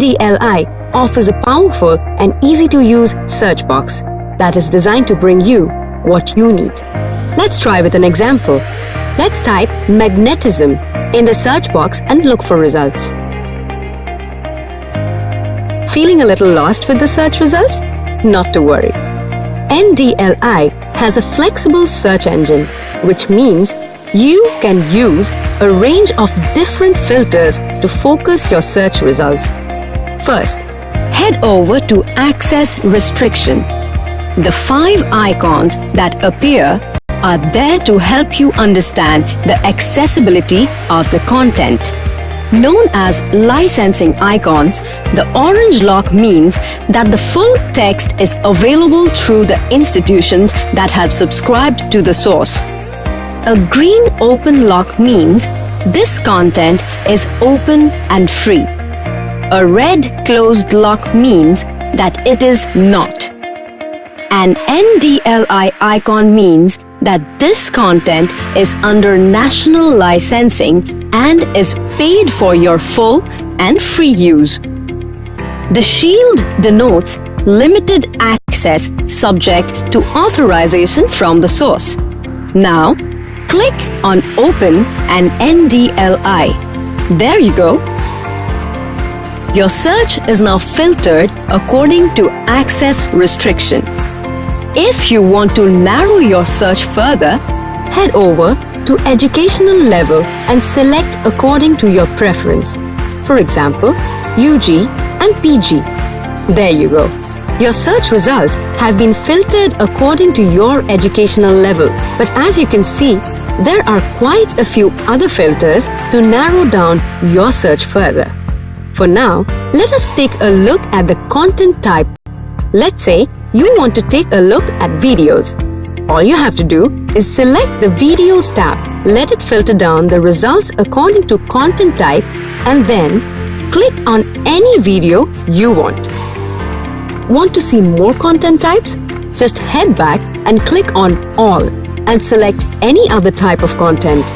NDLI offers a powerful and easy-to-use search box that is designed to bring you what you need. Let's try with an example. Let's type magnetism in the search box and look for results. Feeling a little lost with the search results? Not to worry. NDLI has a flexible search engine, which means you can use a range of different filters to focus your search results. First, head over to Access Restriction. The 5 icons that appear are there to help you understand the accessibility of the content. Known as licensing icons, the orange lock means that the full text is available through the institutions that have subscribed to the source. A green open lock means this content is open and free. A red closed lock means that it is not. An NDLI icon means that this content is under national licensing and is paid for your full and free use. The shield denotes limited access subject to authorization from the source. Now, click on Open an NDLI. There you go. Your search is now filtered according to access restriction. If you want to narrow your search further, head over to Educational Level and select according to your preference. For example, UG and PG. There you go. Your search results have been filtered according to your educational level. But as you can see, there are quite a few other filters to narrow down your search further. For now, let us take a look at the content type. Let's say you want to take a look at videos. All you have to do is select the Videos tab, let it filter down the results according to content type, and then click on any video you want. Want to see more content types? Just head back and click on All and select any other type of content.